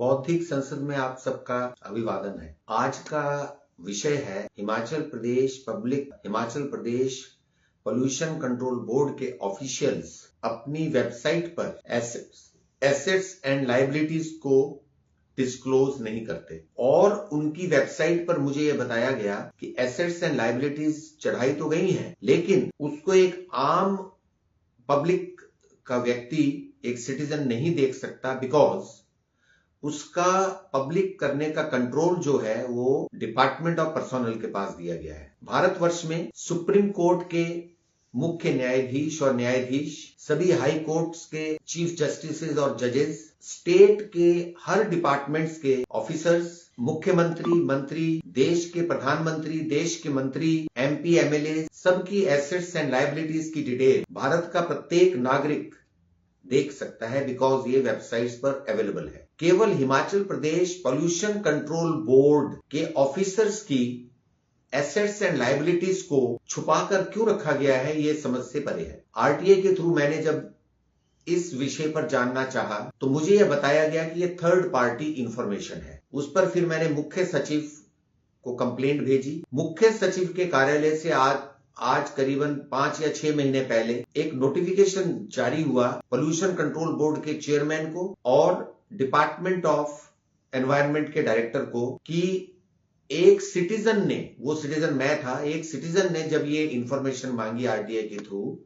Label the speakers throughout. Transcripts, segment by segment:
Speaker 1: बौद्धिक संसद में आप सबका अभिवादन है। आज का विषय है Himachal Pradesh pollution control board के ऑफिशियल्स अपनी वेबसाइट पर एसेट्स एंड लायबिलिटीज को डिस्क्लोज नहीं करते और उनकी वेबसाइट पर मुझे यह बताया गया कि एसेट्स एंड लायबिलिटीज चढ़ाई तो गई हैं, लेकिन उसको एक आम पब्लिक का व्यक्ति, एक सिटीजन नहीं देख सकता, बिकॉज उसका पब्लिक करने का कंट्रोल जो है वो डिपार्टमेंट ऑफ पर्सोनल के पास दिया गया है। भारतवर्ष में सुप्रीम कोर्ट के मुख्य न्यायाधीश और न्यायाधीश, सभी हाई कोर्ट्स के चीफ जस्टिसेज और जजेस, स्टेट के हर डिपार्टमेंट्स के ऑफिसर्स, मुख्यमंत्री, मंत्री, देश के प्रधानमंत्री, देश के मंत्री, एमपी, एमएलए, सबकी एसेट्स एंड लायबिलिटीज की डिटेल भारत का प्रत्येक नागरिक देख सकता है, बिकॉज ये वेबसाइट्स पर अवेलेबल है। केवल Himachal Pradesh pollution control board के ऑफिसर्स की एसेट्स एंड लायबिलिटीज को छुपाकर क्यों रखा गया है, ये समझ से परे है। आरटीआई के थ्रू मैंने जब इस विषय पर जानना चाहा तो मुझे यह बताया गया कि ये थर्ड पार्टी इंफॉर्मेशन है। उस पर फिर मैंने मुख्य सचिव को कंप्लेंट भेजी। मुख्य सचिव के कार्यालय से आज करीबन 5 या 6 महीने पहले एक नोटिफिकेशन जारी हुआ पोल्यूशन कंट्रोल बोर्ड के चेयरमैन को और डिपार्टमेंट ऑफ एनवायरनमेंट के डायरेक्टर को कि एक सिटीजन ने, वो सिटीजन मैं था, एक सिटीजन ने जब ये इंफॉर्मेशन मांगी आरटीआई के थ्रू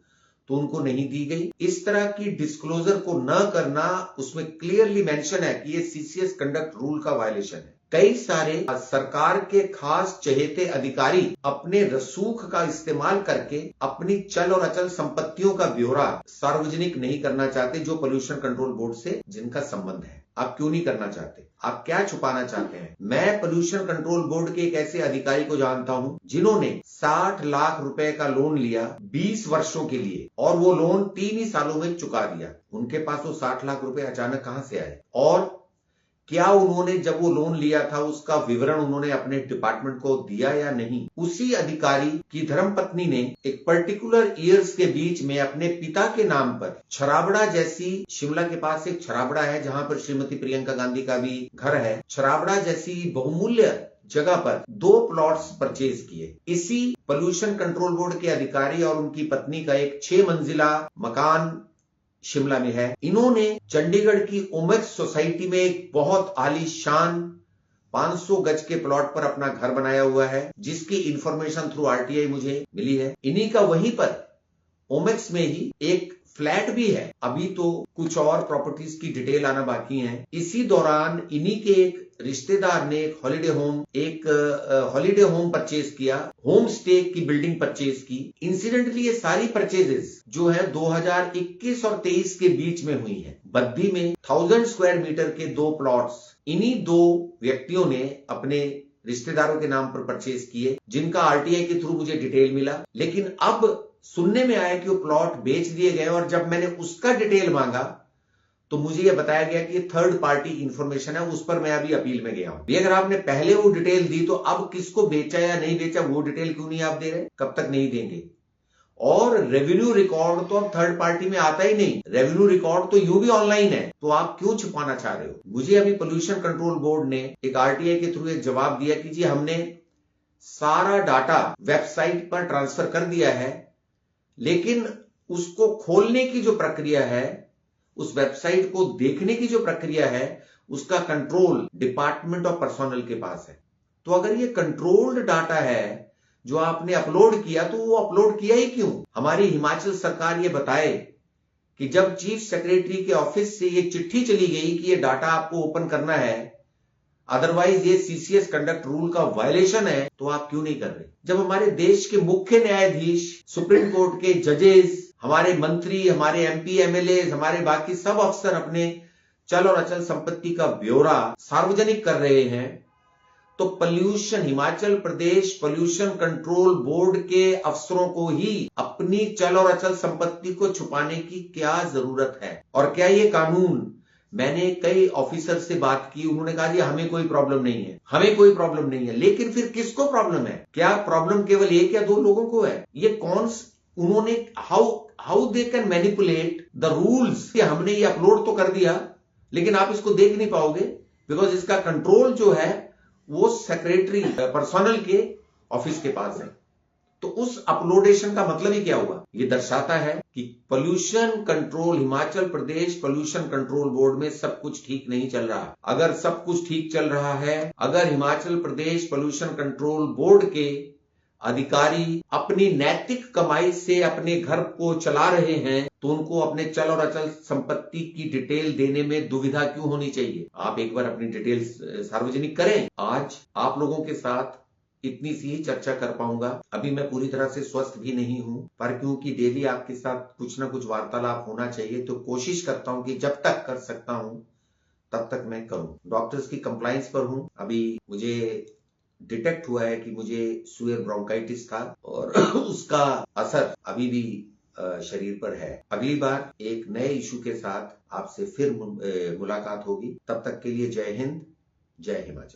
Speaker 1: तो उनको नहीं दी गई। इस तरह की डिस्क्लोजर को न करना, उसमें क्लियरली मेंशन है कि ये सीसीएस कंडक्ट रूल का वायलेशन है। कई सारे सरकार के खास चहेते अधिकारी अपने रसूख का इस्तेमाल करके अपनी चल और अचल संपत्तियों का ब्यौरा सार्वजनिक नहीं करना चाहते, जो पोल्यूशन कंट्रोल बोर्ड से जिनका संबंध है। आप क्यों नहीं करना चाहते? आप क्या छुपाना चाहते हैं? मैं पोल्यूशन कंट्रोल बोर्ड के एक ऐसे अधिकारी को जानता हूं जिन्होंने 60 लाख रुपए का लोन लिया 20 वर्षों के लिए और वो लोन 3 ही सालों में चुका दिया। उनके पास वो 60 लाख रुपए अचानक कहां से आए? और क्या उन्होंने जब वो लोन लिया था उसका विवरण उन्होंने अपने डिपार्टमेंट को दिया या नहीं? उसी अधिकारी की धर्मपत्नी ने एक पर्टिकुलर ईयर्स के बीच में अपने पिता के नाम पर छराबड़ा जैसी, शिमला के पास एक छराबड़ा है जहां पर श्रीमती प्रियंका गांधी का भी घर है, छराबड़ा जैसी बहुमूल्य जगह पर 2 प्लॉट्स परचेज किए। इसी पोल्यूशन कंट्रोल बोर्ड के अधिकारी और उनकी पत्नी का एक 6 मंजिला मकान शिमला में है। इन्होंने चंडीगढ़ की ओमेक्स सोसाइटी में एक बहुत आलीशान 500 गज के प्लॉट पर अपना घर बनाया हुआ है, जिसकी इंफॉर्मेशन थ्रू आरटीआई मुझे मिली है। इन्हीं का वहीं पर ओमेक्स में ही एक फ्लैट भी है। अभी तो कुछ और प्रॉपर्टीज की डिटेल आना बाकी है। इसी दौरान इन्हीं के एक रिश्तेदार ने एक हॉलिडे होम परचेज किया, होम स्टे की बिल्डिंग परचेज की। इंसिडेंटली ये सारी परचेजेस जो है 2021 और 23 के बीच में हुई है। बद्दी में 1000 स्क्वायर मीटर के 2 प्लॉट्स इन्हीं 2 व्यक्तियों ने अपने रिश्तेदारों के नाम पर परचेज किए, जिनका आरटीआई के थ्रू मुझे डिटेल मिला। लेकिन अब सुनने में आया कि वो प्लॉट बेच दिए गए और जब मैंने उसका डिटेल मांगा तो मुझे यह बताया गया कि ये थर्ड पार्टी इंफॉर्मेशन है। उस पर मैं अभी अपील में गया हूं। अगर आपने पहले वो डिटेल दी तो अब किसको बेचा या नहीं बेचा वो डिटेल क्यों नहीं आप दे रहे? कब तक नहीं देंगे? और रेवेन्यू रिकॉर्ड तो अब थर्ड पार्टी में आता ही नहीं, रेवेन्यू रिकॉर्ड तो यूं भी ऑनलाइन है, तो आप क्यों छुपाना चाह रहे हो? मुझे अभी पोल्यूशन कंट्रोल बोर्ड ने एक आरटीआई के थ्रू एक जवाब दिया कि जी हमने सारा डाटा वेबसाइट पर ट्रांसफर कर दिया है, लेकिन उसको खोलने की जो प्रक्रिया है, उस वेबसाइट को देखने की जो प्रक्रिया है, उसका कंट्रोल डिपार्टमेंट ऑफ पर्सोनल के पास है। तो अगर ये कंट्रोल्ड डाटा है जो आपने अपलोड किया, तो वो अपलोड किया ही क्यों? हमारी हिमाचल सरकार ये बताए कि जब चीफ सेक्रेटरी के ऑफिस से ये चिट्ठी चली गई कि ये डाटा आपको ओपन करना है, अदरवाइज ये सीसीएस कंडक्ट रूल का वायलेशन है, तो आप क्यों नहीं कर रहे? जब हमारे देश के मुख्य न्यायाधीश, सुप्रीम कोर्ट के जजेस, हमारे मंत्री, हमारे एमपी, एमएलए, हमारे बाकी सब अफसर अपने चल और अचल संपत्ति का ब्यौरा सार्वजनिक कर रहे हैं, तो Himachal Pradesh pollution control board के अफसरों को ही अपनी चल और अचल संपत्ति को छुपाने की क्या जरूरत है? और क्या ये कानून, मैंने कई ऑफिसर से बात की, उन्होंने कहा जी हमें कोई प्रॉब्लम नहीं है, हमें कोई प्रॉब्लम नहीं है। लेकिन फिर किसको प्रॉब्लम है? क्या प्रॉब्लम केवल 1 या 2 लोगों को है? ये कौन, उन्होंने how they can manipulate the rules कि हमने ये अपलोड तो कर दिया लेकिन आप इसको देख नहीं पाओगे। बिकॉज इसका कंट्रोल जो है वो सेक्रेटरी पर्सनल के ऑफिस के पास है। तो उस अपलोडेशन का मतलब ही क्या हुआ? ये दर्शाता है कि pollution control, Himachal Pradesh pollution control board में सब कुछ ठीक नहीं चल रहा। अगर सब कुछ ठीक चल रहा है, अगर Himachal Pradesh pollution control board के अधिकारी अपनी नैतिक कमाई से अपने घर को चला रहे हैं, तो उनको अपने चल और अचल संपत्ति की डिटेल देने में दुविधा क्यों होनी चाहिए? आप एक बार अपनी डिटेल सार्वजनिक करें। आज आप लोगों के साथ इतनी सी ही चर्चा कर पाऊंगा। अभी मैं पूरी तरह से स्वस्थ भी नहीं हूं, पर क्योंकि डेली आपके साथ कुछ ना कुछ वार्तालाप होना चाहिए, तो कोशिश करता हूं कि जब तक कर सकता हूं तब तक मैं करूं। डॉक्टर्स की कंप्लायंस पर हूं। अभी मुझे डिटेक्ट हुआ है कि मुझे सुअर ब्रोंकाइटिस था और उसका असर अभी भी शरीर पर है। अगली बार एक नए इशू के साथ आपसे फिर मुलाकात होगी। तब तक के लिए जय हिंद, जय हिमाचल।